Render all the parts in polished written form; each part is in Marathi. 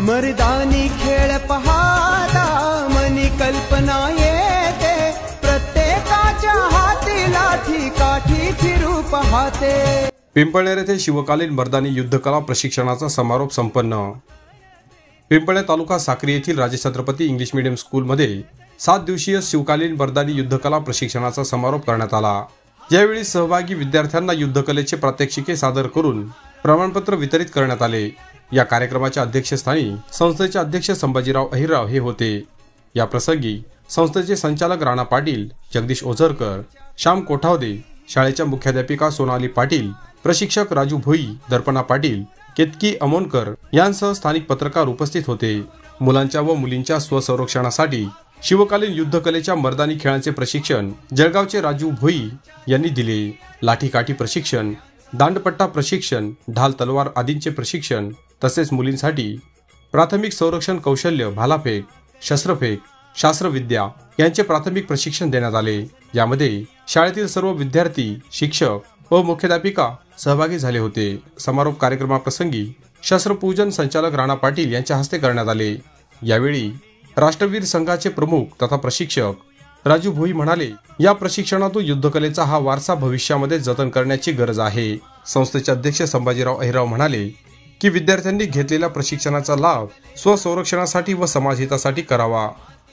मर्दानी खेळ पहाता मनी कल्पना येते, प्रत्येकाच्या हाती लाठी काठी फिरू पाहते। पिंपळनेर येथे शिवकालीन मर्दानी युद्धकला प्रशिक्षणाचा समारोप संपन्न। पिंपळनेर तालुका साक्री येथील राजछत्रपती इंग्लिश मीडियम स्कूलमध्ये 7 दिवसीय शिवकालीन मर्दानी युद्धकला प्रशिक्षणाचा समारोप करण्यात आला। यावेळी सहभागी विद्यार्थ्यांना युद्धकलेचे प्रात्यक्षिके सादर करून प्रमाणपत्र वितरित करण्यात आले। या कार्यक्रमाच्या अध्यक्षस्थानी संस्थेचे अध्यक्ष संभाजीराव अहिरराव हे होते। या प्रसंगी संस्थेचे संचालक राणा पाटील, जगदीश ओझरकर, श्याम कोठावदे, शाळेच्या मुख्याध्यापिका सोनाली पाटील, प्रशिक्षक राजू भोई, दर्पणा पाटील, केतकी अमोनकर यांसह स्थानिक पत्रकार उपस्थित होते। मुलांच्या व मुलींच्या स्वसंरक्षणासाठी शिवकालीन युद्धकलेच्या मर्दानी खेळांचे प्रशिक्षण जळगावचे राजू भोई यांनी दिले। लाठीकाठी प्रशिक्षण, दांडपट्टा प्रशिक्षण, ढाल तलवार आदींचे प्रशिक्षण तसेच मुलींसाठी प्राथमिक संरक्षण कौशल्य, भालाफेक, शस्त्रफेक, शास्त्रविद्या यांचे प्राथमिक प्रशिक्षण देण्यात आले। यामध्ये शाळेतील सर्व विद्यार्थी, शिक्षक व मुख्याध्यापिका सहभागी झाले होते। समारोप कार्यक्रमाप्रसंगी शस्त्रपूजन संचालक राणा पाटील यांच्या हस्ते करण्यात आले। यावेळी राष्ट्रवीर संघाचे प्रमुख तथा प्रशिक्षक राजू भोई म्हणाले, या प्रशिक्षणातून युद्धकलेचा हा वारसा भविष्यामध्ये जतन करण्याची गरज आहे। संस्थेचे अध्यक्ष संभाजीराव अहिरराव म्हणाले की विद्यार्थ्यांनी घेतलेल्या प्रशिक्षणाचा लाभ स्वसंरक्षणासाठी व समाजहितासाठी करावा।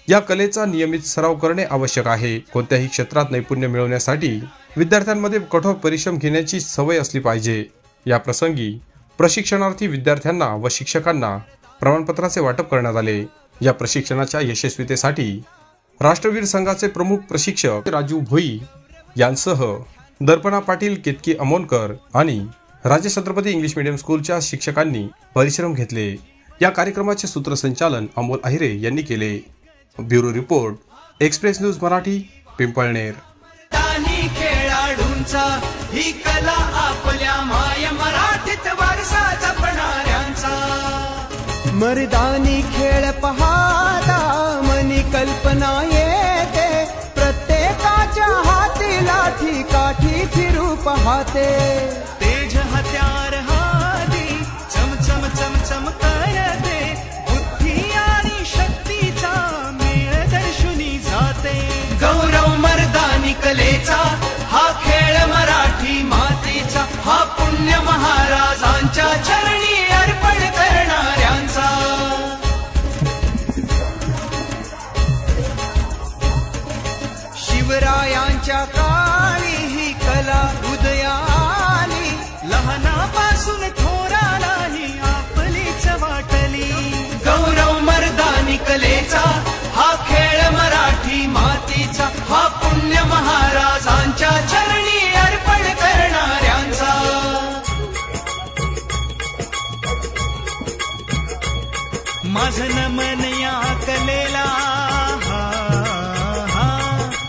या कलेचा नियमित सराव करणे आवश्यक आहे। कोणत्याही क्षेत्रात नैपुण्य मिळवण्यासाठी विद्यार्थ्यांमध्ये कठोर परिश्रम घेण्याची सवय असली पाहिजे। या प्रसंगी प्रशिक्षणार्थी विद्यार्थ्यांना व शिक्षकांना प्रमाणपत्राचे वाटप करण्यात आले। या प्रशिक्षणाच्या यशस्वीतेसाठी राष्ट्रवीर संघाचे प्रमुख प्रशिक्षक राजू भोई यांसह दर्पणा पाटील, केतकी अमोनकर आणि राजछत्रपती इंग्लिश मीडियम स्कूलच्या शिक्षकांनी परिश्रम घेतले। या कार्यक्रमाचे सूत्रसंचालन अमोल अहिरे यांनी केले। Bureau report, express news Marathi, Pimpalner. खेळाडूंचा ही कला आपल्या माय मराठीत वारसा जपणाऱ्यांचा। मर्दानी खेळ पहाता मनी कल्पना येते, प्रत्येकाच्या हाती लाठी काठी फिरू पाहते। तेज हत्यार हाती चमचम चमचम करते, बुद्धी आणि शक्तीचा मेळ दर्शुनी जाते। गौरव मर्दानी कलेचा हा खेळ मराठी मातीचा, हा पुण्य महाराजांच्या चरणी अर्पण करणाऱ्यांचा। शिवरायांच्या काळी ही कला उदया आली, लहानापासून थोरालाही आपलीच वाटली। गौरव मर्दानी कलेचा हा खेळ मराठी मातीचा, हा पुण्य महाराजांच्या चरणी अर्पण करणाऱ्यांचा। माझं नमन या कलेला,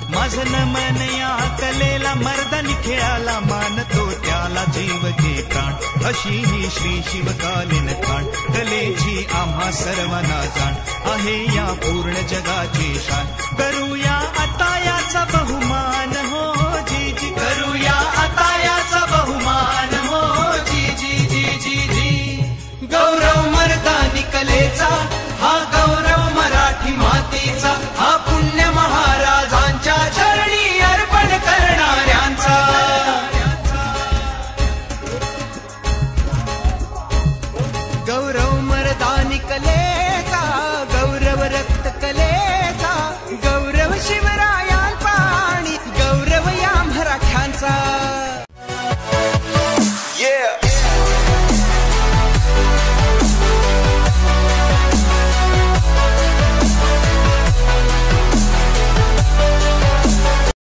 माझं नमन या कलेला, मर्दानी खेळाला मानतो त्याला जीव घे प्राण, अशी ही श्री शिवकालीन खाण। कलेची आम्हा सर्वांना जाण आहे या पूर्ण जगाची शान। करूया आता याचा बहुमान हो जी जी, करूया आता याचा बहुमान हो जी जी जी जी जी। गौरव मर्दानी कलेचा हा गौरव मराठी मातीचा, हा पुण्य महाराजांच्या चरणी अर्पण करणाऱ्यांचा। गौरव मर्दानी कलेचा, गौरव रक्त कले